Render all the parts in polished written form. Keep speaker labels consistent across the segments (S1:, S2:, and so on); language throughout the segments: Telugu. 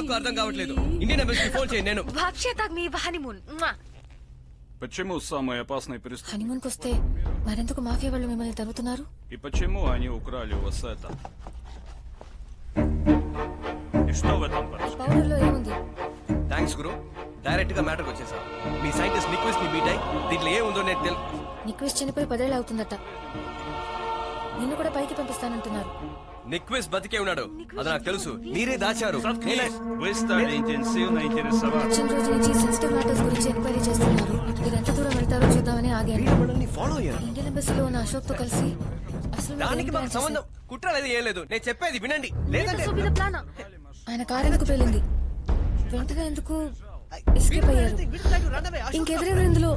S1: నాకు అర్థం కావట్లేదు. ఇండియన్ ఎంబసీకి ఫోన్ చేయండి. నేను
S2: Вообще-то мы в honeymoon.
S3: Почему самые опасные преступники?
S4: హనీమూన్కి వస్తే మరెందుకు మాఫియా వాళ్ళు మిమ్మల్ని తరుగుతున్నారు?
S3: И почему они украли у вас это? И что в этом хорошо?
S4: పౌడర్లో ఏముంది?
S1: థ్యాంక్స్ గురు. డైరెక్ట్ గా మ్యాటర్కి వచ్చేసా. మీ సైంటిస్ట్ నిక్విస్ట్ ని మీట్ అయ్యి దీంట్లో ఏముందో నేను
S4: నిక్విస్ట్ చనిపోయి 10 ఏళ్ళు అవుతుందట. నిన్ను కూడా పైకి పంపిస్తానంటున్నారు.
S1: నిక్విస్ట్ బతికే ఉన్నాడు, అది నాకు తెలుసు. మీరే దాచారు.
S3: Заткнись! Вы стали интенсивно интересоваться.
S4: వచ్చిన రోజు నుంచి సెన్సిటివ్ మ్యాటర్స్ గురించి ఎంక్వైరీ చేస్తున్నారు. మీరు ఎంత దూరం వెళ్తారో చూద్దామని ఆగాను.
S1: మనల్ని ఫాలో అయ్యారు.
S4: ఇండియన్ ఎంబసీలో ఉన్న అశోక్ తో కలిసి అసలు మీరు
S1: దానికి
S4: ఏం
S1: మాకు
S4: ప్లాన్
S1: సంబంధం కుట్రలేదు, ఏం లేదు. నేను చెప్పేది వినండి. లేదంటే
S2: Это собі плана.
S4: చేశారు? ఆయన కారు ఎందుకు పేలింది? వెంటనే ఎందుకు ఎస్కేప్ అయ్యారు? ఇంకెవరెవరు ఇందులో?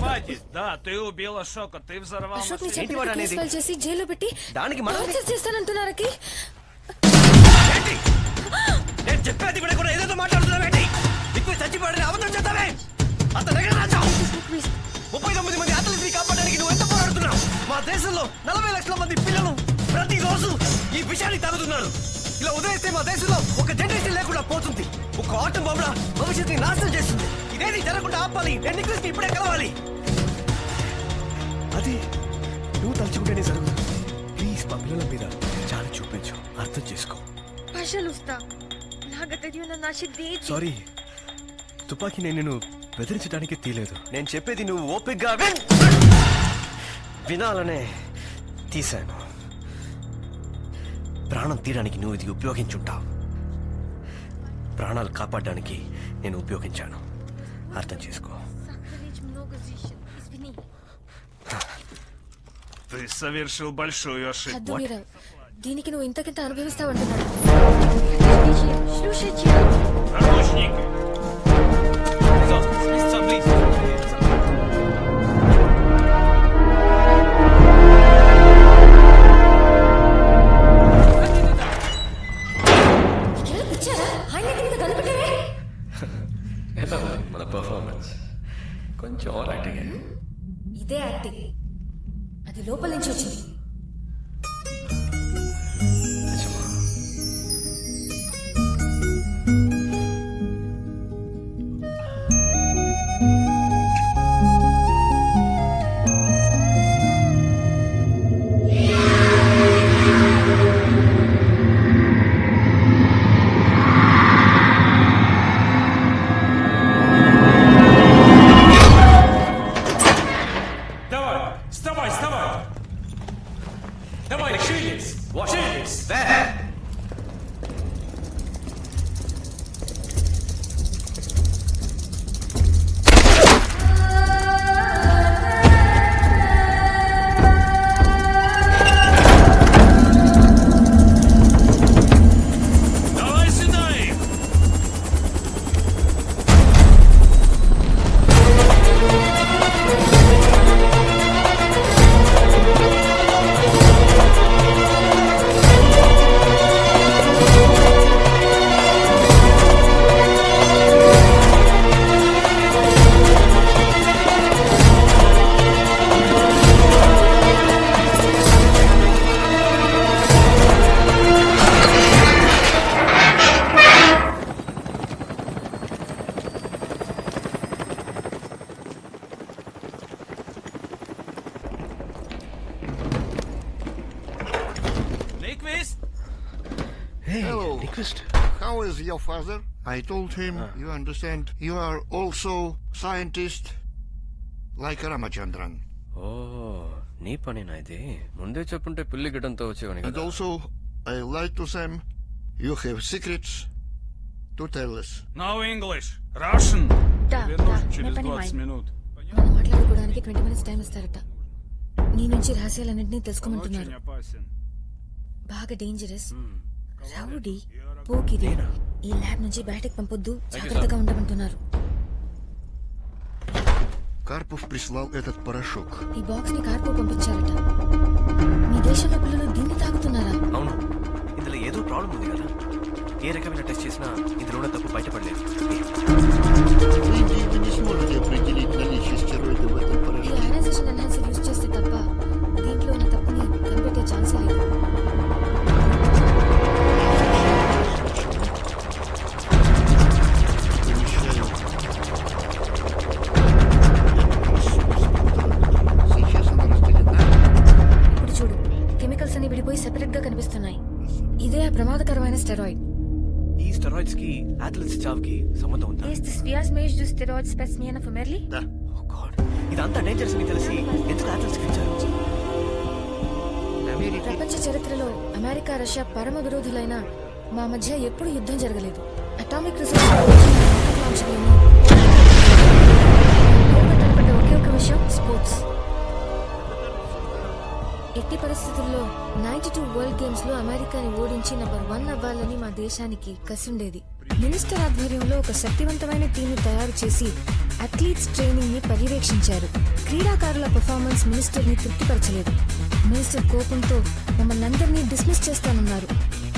S3: Хватит! Да, ты убил Ашока, ты взорвал
S4: అశోక్ ని
S3: машину.
S4: చెప్పినట్టు కేసు ఫైల్ చేసి జైల్లో పెట్టి
S1: దానికి మనం
S4: టార్చర్ చేస్తానంటున్నారకి.
S1: నేను చెప్పేది వినకుండా ఏదేదో మాట్లాడుతున్నావేంటి? నిక్విస్ట్ చచ్చిపోయాడని అబద్ధం చెప్తావే. అంత దగ్గర రాచావు. 39 మంది అథ్లెట్స్ ని కాపాడడానికి నువ్వు ఎంత పోరాడుతున్నావు? మా దేశంలో 40 లక్షల మంది పిల్లలు ప్రతిరోజు ఈ విషయాన్ని తాగుతున్నారు. ఇలా వదిలేస్తే మా దేశంలో ఒక జనరేషన్ లేకుండా పోతుంది. ఒక ఆటం బాంబుల భవిష్యత్తుని నాశనం చేస్తుంది. ఇదేది జరగకుండా ఆపాలి. నేను నిక్విస్ట్ ఇప్పుడే కలవాలి. అది నువ్వు తలుచుకుంటేనే జరుగుతుంది. ప్లీజ్ మా పిల్లల మీద చాలా చూపించు, అర్థం చేసుకో.
S2: Пожалуйста. Благодарю на наши дети.
S1: సారీ, తుపాకీ నేను బెదిరించడానికి తీయలేదు. నేను చెప్పేది నువ్వు ఓపికగా వినాలనే తీశాను. ప్రాణం తీయడానికి నువ్వు ఇది ఉపయోగించుంటావు, ప్రాణాలు కాపాడడానికి నేను ఉపయోగించాను. అర్థం చేసుకో.
S2: Сахарич много зищен. Извини.
S3: Ты совершил большую ошибку.
S4: హద్దు మీరా. దీనికి నువ్వు ఇంతకింత అనుభవిస్తావంటున్నాడు.
S2: Слушайте.
S3: Наручники!
S4: నీకేమైనా పిచ్చారా? ఆయన ఇంత కనిపెట్టావే?
S1: ఎలా ఉంది మన పర్ఫార్మెన్స్? కొంచెం ఓవర్ యాక్టింగ్.
S4: ఇదే యాక్టింగ్. అది లోపల నుంచి వచ్చింది.
S5: Давай, вставай, вставай! Давай, шевелись! Шевелись!
S3: Давай сюда их! Nickvist!
S6: Hello.
S1: Nyquist.
S6: How is your father? I told him, you understand, you are also scientist like Ramachandran.
S1: ఓ, నీ పనేనా ఇది? ముందే చెప్పుంటే పిల్లి గిడ్డంతో వచ్చేవాని
S6: And
S1: కదా.
S6: also, I like to say, you have secrets to tell us.
S3: No English! Russian!
S2: Да,
S3: Вернусь
S2: да,
S3: через
S2: не
S3: 20
S2: понимаю.
S3: минут.
S4: మనం మాట్లాడుకోవడానికి 20 minutes టైం ఇస్తారట. నీ నుంచి రహస్యాలన్నింటినీ తెలుసుకోమంటున్నారు.
S3: Очень опасен.
S4: బాగా డేంజరస్, రౌడీ, పోకిరి. ఈ ల్యాబ్ నుంచి బయటకు పంపొద్దు, జాగ్రత్తగా ఉండమంటున్నారు.
S6: Karpov прислал этот порошок.
S4: ఈ బాక్స్ ని కార్పో పంపించారట. మీ దేశంలో పిల్లలు దీన్ని తాగుతున్నారా?
S1: అవును, ఇందులో ఏదో ప్రాబ్లం ఉంది కదా. ఏ రకమైన టెస్ట్ చేసినా ఇందులో ఉన్న తప్పు బయటపడలేదు.
S6: В Индии вы не сможете определить наличие стероидов в этом
S4: ఈ
S6: порошке.
S4: అయనైజేషన్ ఎన్హాన్సర్ యూజ్ చేస్తే తప్ప దీంట్లో ఉన్న తప్పుని కనిపెట్టే ఛాన్సే లేదు.
S1: కి అథ్లెట్స్ చావుకి సంబంధం ఉందా?
S2: Ist das Viasmage du Steroid Specimen of Merli?
S1: Oh God, ఇదంతా డేంజరస్ అని తెలిసి ఎందుకు అథ్లెట్స్ కి ఇచ్చారు?
S4: ప్రపంచ చరిత్రలో అమెరికా రష్యా పరమ విరోధులైన మా మధ్య ఎప్పుడు యుద్ధం జరగలేదు. అటామిక్ రిసోర్స్ ఒకే ఒక విషయం స్పోర్ట్స్. ఎట్టి పరిస్థితుల్లో 92 వరల్డ్ గేమ్స్ లో అమెరికాని ఓడించి నంబర్ 1 అవ్వాలని మా దేశానికి కసుండేది. మినిస్టర్ ఆధ్వర్యంలో ఒక శక్తివంతమైన టీంని తయారు చేసి అథ్లీట్స్ ట్రైనింగ్ ని పర్యవేక్షించారు. క్రీడాకారుల పెర్ఫార్మెన్స్ మినిస్టర్ ని తృప్తిపరచలేదు. మినిస్టర్ కోపంతో మమ్మల్ని అందరినీ డిస్మిస్ చేస్తానన్నారు.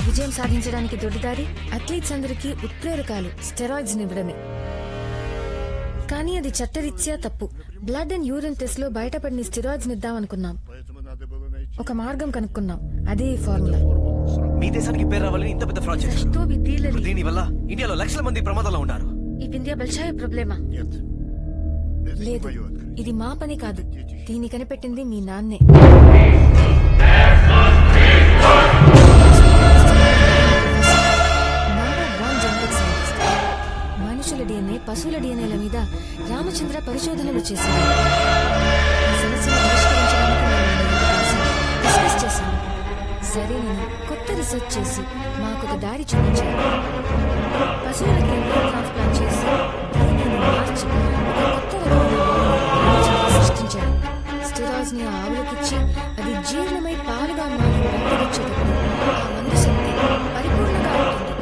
S4: విజయం సాధించడానికి దొడ్డిదారి అథ్లీట్స్ అందరికీ ఉత్ప్రేరకాలు స్టెరాయిడ్స్ ఇవ్వడమే. కానీ అది చట్టరీత్యా తప్పు. బ్లడ్ అండ్ యూరిన్ టెస్ట్ లో బయటపడిన స్టెరాయిడ్స్ ఇద్దామనుకున్నాం. ఒక మార్గం కనుక్కున్నాం. అదే ఈ ఫార్ములా.
S1: మీ దేశానికి పేరు రావాలని ఇంత పెద్ద ఫ్రాడ్ చేశారు.
S2: Что вы делали?
S1: దీని వల్ల ఇండియాలో లక్షల మంది ప్రమాదంలో ఉన్నారు.
S2: И в Индии большая проблема.
S6: Нет. Это не
S4: లేదు,
S6: мое открытие.
S4: ఇది మా పని కాదు. దీన్ని కనిపెట్టింది మీ నాన్నే. Number 1 genetic scientist. మనుషుల డిఎన్ఏ పశువుల డిఎన్ఏల మీద రామచంద్ర పరిశోధనలు చేశారు. ఈ సమస్యను పరిష్కరించడానికి డిస్కస్ చేశాను. సరే, నేను కొత్త రీసెర్చ్ చేసి మాకు ఒక దారి చూపించాను. పశువులకి ఎంబ్రియో ట్రాన్స్ప్లాంట్ చేసి దీనిని మార్చి ఒక కొత్త రకమైన సృష్టించాడు. స్టెరాయిడ్స్ ని ఆవులకిచ్చి అది జీర్ణమై పాలుగా మారి బయటకొచ్చేటప్పుడు ఆ మందు శక్తి పరిపూర్ణంగా ఉంటుంది.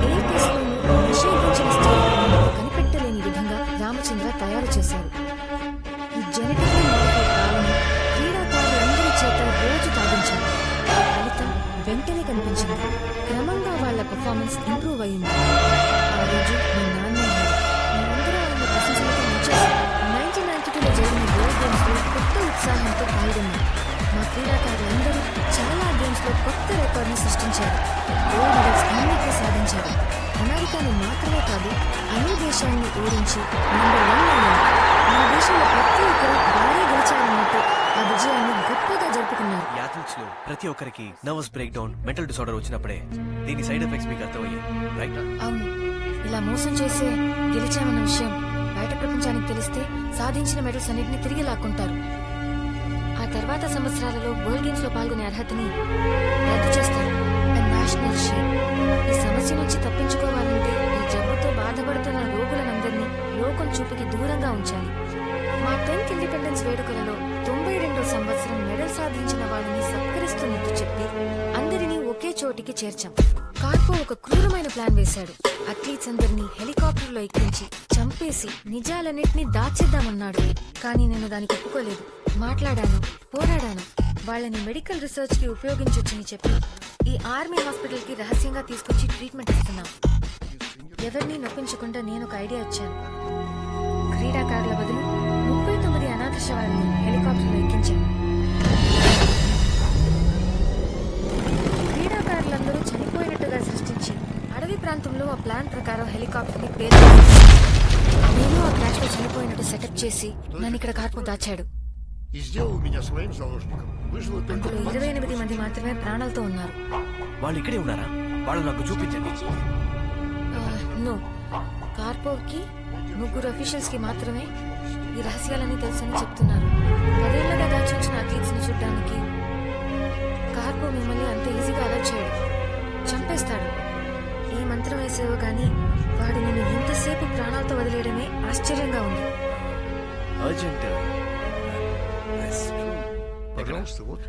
S4: ఏ కేసులోనూ నిషేధించిన స్టెరాయిడ్ కనిపెట్టలేని విధంగా రామచంద్ర తయారు చేశారు. ఈ జెనెటికల్ మోడిఫైడ్ పాలను క్రీడాకారులందరి చేత రోజు తాగించారు. ఫలితం వెంటనే కనిపించింది. క్రమంగా వాళ్ళ పర్ఫార్మెన్స్ ఇంప్రూవ్ అయింది. ఆ రోజు మీ నాన్న మేమందరూ ఆయన ప్రశంసలతో ముంచేశాం. 1992లో జరిగిన వరల్డ్ గేమ్స్ లో కొత్త ఉత్సాహంతో పాల్గొన్నారు. మా క్రీడాకారులందరూ చాలా గేమ్స్ లో కొత్త రికార్డుని సృష్టించారు. గోల్డ్ మెడల్స్ అన్నిటినీ సాధించారు. అమెరికాను మాత్రమే కాదు, అన్ని దేశాలను ఓడించి నంబర్ 1 అయ్యారు. మా దేశంలో ప్రతి ఒక్కరూ భారీ గెలిచారన్నట్టు ఆ విజయాన్ని గొప్పగా జరుపుకున్నారు.
S1: ఈ అథ్లెట్స్ లో ప్రతి ఒక్కరికి nervous break down, mental disorder వచ్చినప్పుడే దీని సైడ్ ఎఫెక్ట్స్ మీకు అర్థమయ్యాయి, రైట్?
S4: అవును, ఇలా మోసం చేసే గెలిచామన్న విషయం బయట ప్రపంచానికి తెలిస్తే సాధించిన మెడల్స్ అన్నిటిని తిరిగి లాక్కుంటారు. ఆ తర్వాత సంవత్సరాలలో వరల్డ్ గేమ్స్ లో పాల్గొనే అర్హతని రద్దు చేస్తారు. National shame. ఈ సమస్య నుంచి తప్పించుకోవాలంటే ఈ జబ్బుతో బాధపడుతున్న రోగులందరినీ లోకం చూపుకి దూరంగా ఉంచాలి. మా 10th ఇండిపెండెన్స్ వేడుకలలో 92వ సంవత్సరం మెడల్ సాధించిన వాళ్ళని సత్కరిస్తున్నట్టు చెప్పి అందరినీ ఒకే చోటికి చేర్చాం. కార్పో ఒక క్రూరమైన ప్లాన్ వేశాడు. అథ్లీట్స్ అందరినీ హెలికాప్టర్లో ఎక్కించి చంపేసి నిజాలన్నింటినీ దాచేద్దామన్నాడు. కానీ నేను దానికి ఒప్పుకోలేదు. మాట్లాడాను, పోరాడాను. వాళ్ళని మెడికల్ రీసెర్చ్ కి ఉపయోగించొచ్చని చెప్పి ఈ ఆర్మీ హాస్పిటల్ కి రహస్యంగా తీసుకొచ్చి ట్రీట్మెంట్ ఇస్తున్నాం. ఎవరిని నొప్పించకుండా నేను ఒక ఐడియా ఇచ్చాను. క్రీడాకారుల బదులు 39 అనాథ శవాలను హెలికాప్టర్లో ఎక్కించాను. క్రీడాకారులందరూ చనిపోయినట్టుగా సృష్టించి అడవి ప్రాంతంలో ఆ ప్లాన్ ప్రకారం హెలికాప్టర్ ని పేరు నేను ఆ క్రాష్ లో చనిపోయినట్టు సెటప్ చేసి నన్ను ఇక్కడ కార్పో దాచాడు.
S6: И сделал меня своим заложником. Выжило только
S4: అందులో 28 మంది మాత్రమే ప్రాణాలతో ఉన్నారు.
S1: వాళ్ళు ఇక్కడే ఉన్నారా? వాళ్ళు నాకు చూపించండి.
S4: నో, కార్పోకి 3 అఫీషియల్స్ కి మాత్రమే ఈ రహస్యాలన్నీ తెలుసని చెప్తున్నారు. 10 ఏళ్లుగా దాచుంచిన అథ్లీట్స్ ని చూడడానికి కార్పో మిమ్మల్ని అంత ఈజీగా అలర్ట్ చేయడు, చంపేస్తాడు. ఏ మంత్రం వేసేవో గానీ వాడు నిన్ను ఇంతసేపు ప్రాణాలతో వదిలేయడమే ఆశ్చర్యంగా ఉంది.
S1: అర్జెంట్.
S6: Пожалуйста, вот.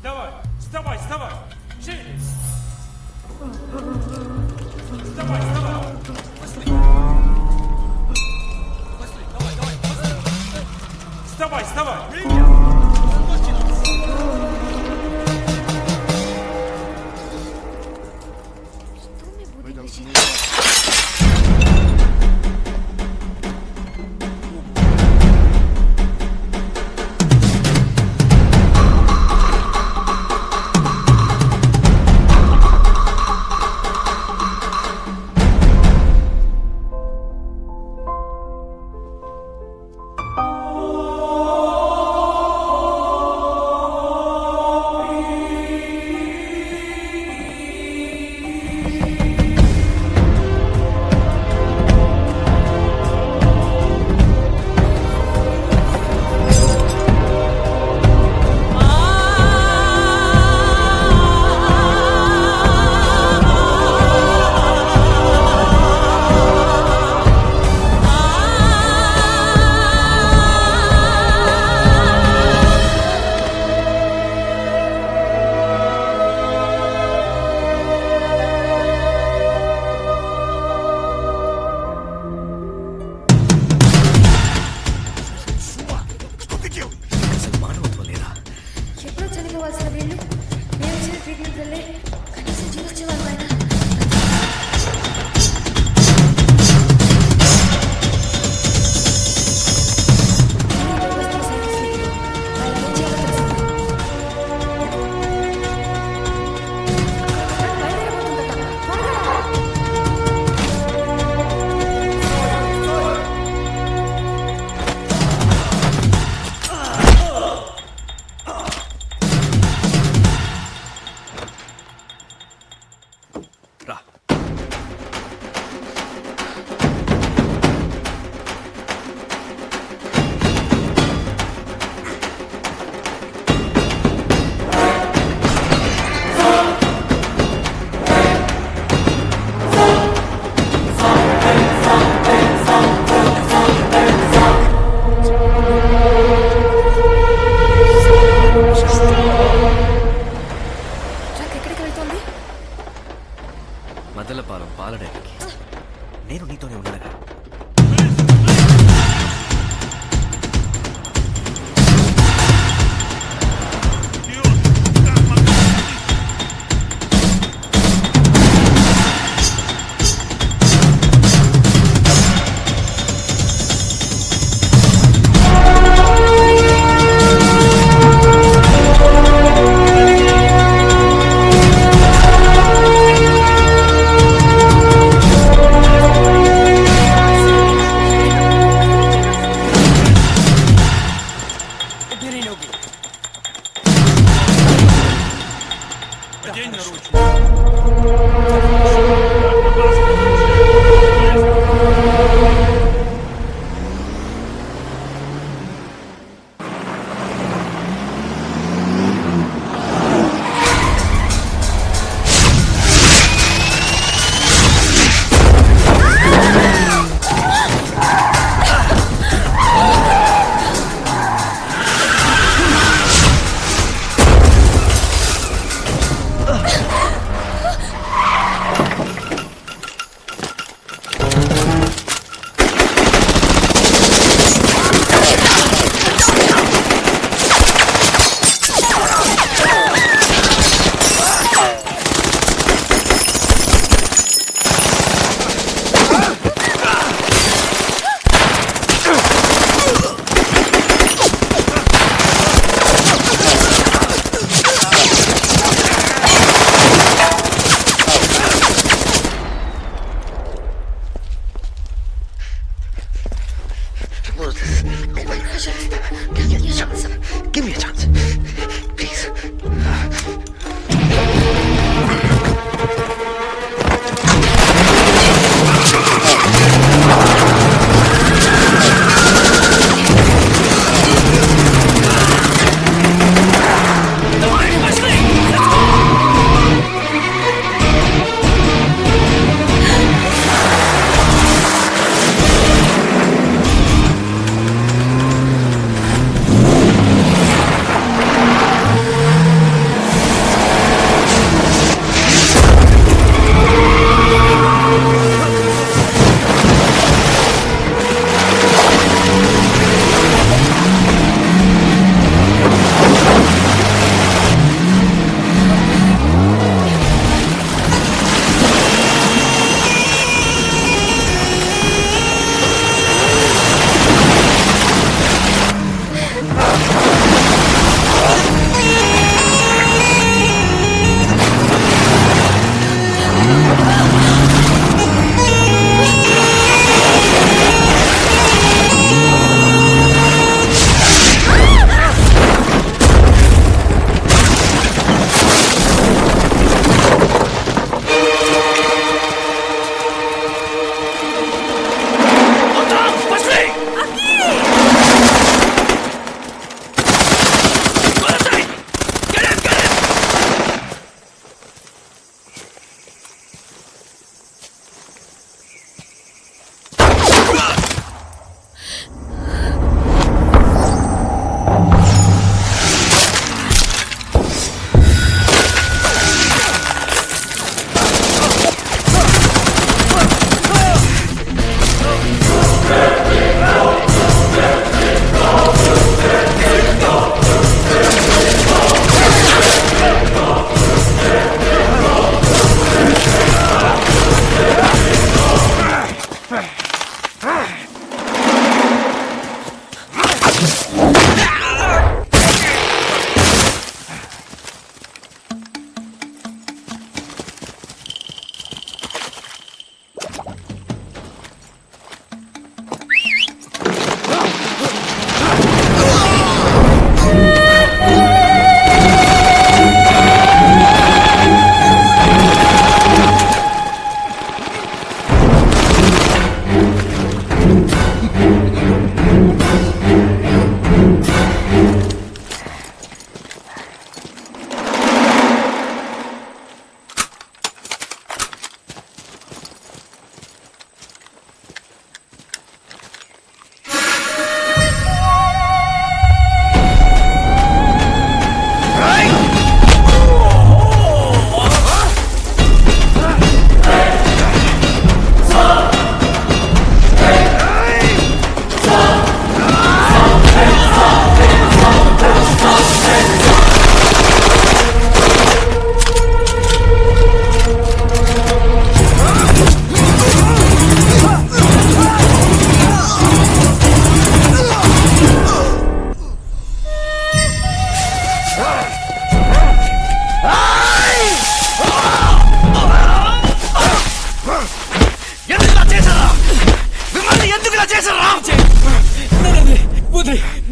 S5: Давай, вставай, вставай! Шевелись! Вставай, вставай! Вставай, вставай!
S6: Мы должны...
S1: రావులపాలెం పాలడానికి నేను నీతోనే ఉన్నాగా.
S3: День наручник.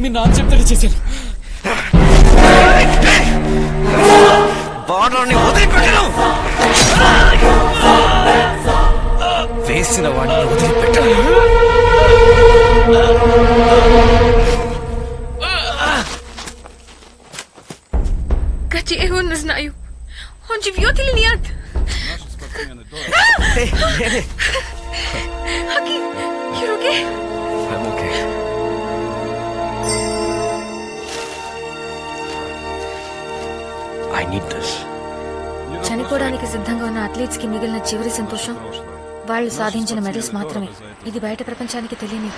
S7: మీ నాన్న చెప్తాడు చేశాను.
S1: బార్డర్ని వదిలిపెట్టను, వేసిన వాడిని వదిలిపెట్టను.
S2: Gdzie on nie znają. On ci wioty liniat. Haki, you're okay?
S1: I'm okay. I need this.
S4: చనిపోవడానికి సిద్ధంగా ఉన్న అథ్లీట్స్ కి మిగిలిన చివరి సంతోషం వాళ్ళు సాధించిన మెడల్స్ మాత్రమే. ఇది బయట ప్రపంచానికి తెలియని